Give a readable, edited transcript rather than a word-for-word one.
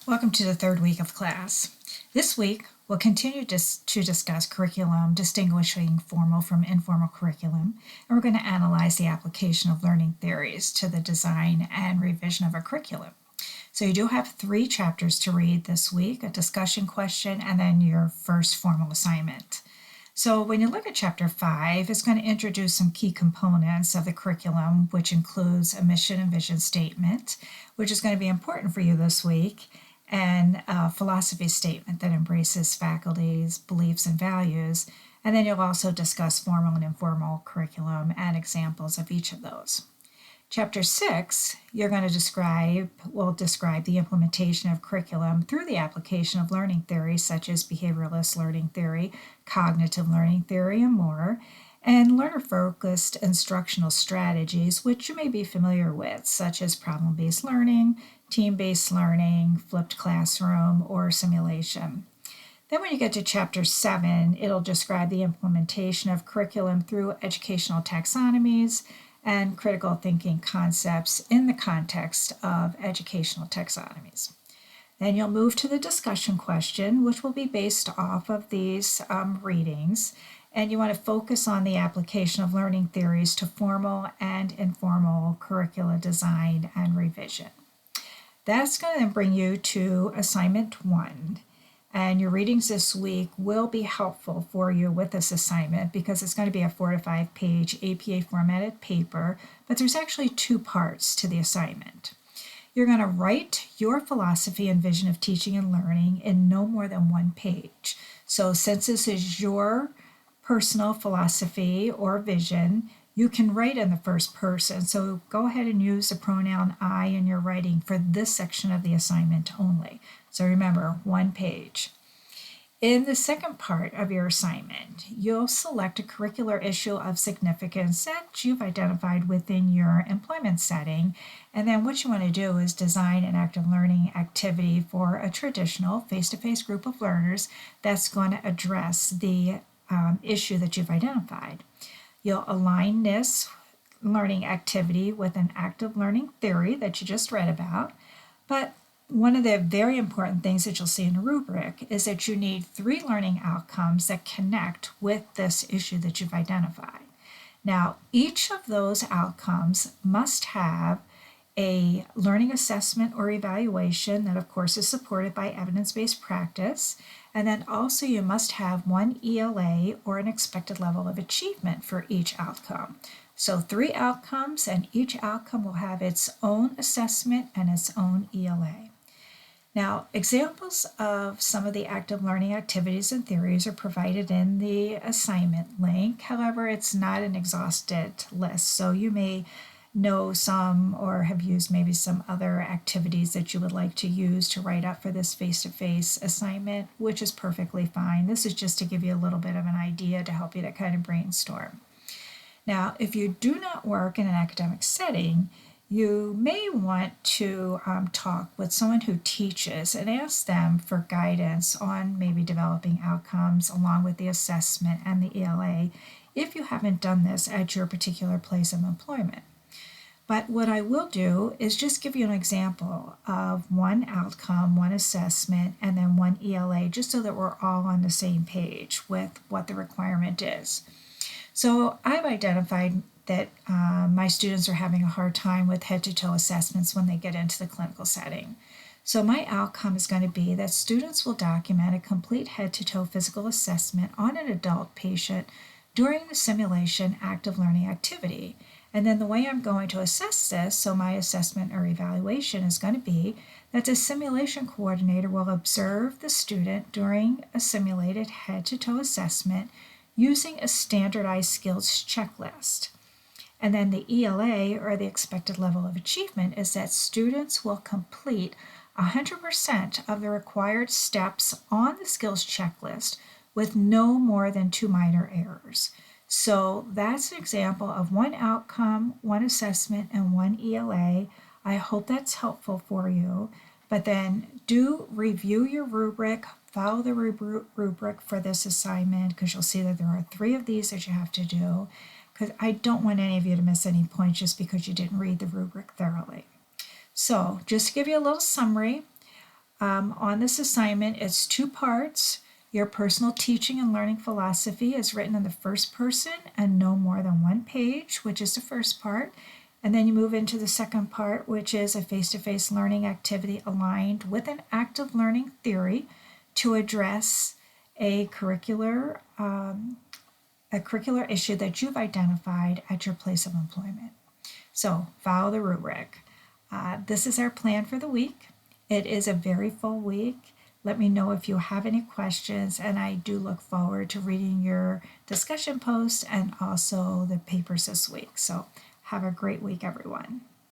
Welcome to the third week of class. This week, we'll continue to discuss curriculum distinguishing formal from informal curriculum, and we're going to analyze the application of learning theories to the design and revision of a curriculum. So you do have 3 chapters to read this week, a discussion question, and then your first formal assignment. So when you look at Chapter 5, it's going to introduce some key components of the curriculum, which includes a mission and vision statement, which is going to be important for you this week, and a philosophy statement that embraces faculty's beliefs and values. And then you'll also discuss formal and informal curriculum and examples of each of those. Chapter 6, you're going to describe the implementation of curriculum through the application of learning theories such as behavioralist learning theory, cognitive learning theory, and more, and learner-focused instructional strategies, which you may be familiar with, such as problem-based learning, team-based learning, flipped classroom, or simulation. Then when you get to Chapter 7, it'll describe the implementation of curriculum through educational taxonomies and critical thinking concepts in the context of educational taxonomies. Then you'll move to the discussion question, which will be based off of these readings, and you want to focus on the application of learning theories to formal and informal curricula design and revision. That's going to bring you to Assignment 1. And your readings this week will be helpful for you with this assignment because it's going to be a 4 to 5 page APA formatted paper, but there's actually 2 parts to the assignment. You're going to write your philosophy and vision of teaching and learning in no more than 1 page. So since this is your personal philosophy or vision, you can write in the first person. So go ahead and use the pronoun I in your writing for this section of the assignment only. So remember, 1 page. In the second part of your assignment, you'll select a curricular issue of significance that you've identified within your employment setting. And then what you want to do is design an active learning activity for a traditional face-to-face group of learners that's going to address the issue that you've identified. You'll align this learning activity with an active learning theory that you just read about. But one of the very important things that you'll see in the rubric is that you need 3 learning outcomes that connect with this issue that you've identified. Now, each of those outcomes must have a learning assessment or evaluation that, of course, is supported by evidence-based practice. And then also you must have 1 ELA or an expected level of achievement for each outcome. So 3 outcomes, and each outcome will have its own assessment and its own ELA. Now, examples of some of the active learning activities and theories are provided in the assignment link. However, it's not an exhausted list, so you may know some or have used maybe some other activities that you would like to use to write up for this face-to-face assignment, which is perfectly fine. This is just to give you a little bit of an idea to help you to kind of brainstorm. Now, if you do not work in an academic setting, you may want to talk with someone who teaches and ask them for guidance on maybe developing outcomes along with the assessment and the ELA if you haven't done this at your particular place of employment. But what I will do is just give you an example of 1 outcome, 1 assessment, and then 1 ELA, just so that we're all on the same page with what the requirement is. So I've identified that my students are having a hard time with head-to-toe assessments when they get into the clinical setting. So my outcome is going to be that students will document a complete head-to-toe physical assessment on an adult patient during the simulation active learning activity. And then the way I'm going to assess this, so my assessment or evaluation is going to be that the simulation coordinator will observe the student during a simulated head-to-toe assessment using a standardized skills checklist. And then the ELA, or the expected level of achievement, is that students will complete 100% of the required steps on the skills checklist with no more than 2 minor errors. So that's an example of 1 outcome, 1 assessment, and 1 ELA. I hope that's helpful for you. But then do review your rubric, follow the rubric for this assignment, because you'll see that there are 3 of these that you have to do, because I don't want any of you to miss any points just because you didn't read the rubric thoroughly. So just to give you a little summary, On this assignment, it's 2 parts. Your personal teaching and learning philosophy is written in the first person and no more than 1 page, which is the first part. And then you move into the second part, which is a face-to-face learning activity aligned with an active learning theory to address a curricular issue that you've identified at your place of employment. So follow the rubric. This is our plan for the week. It is a very full week. Let me know if you have any questions, and I do look forward to reading your discussion posts and also the papers this week. So have a great week, everyone.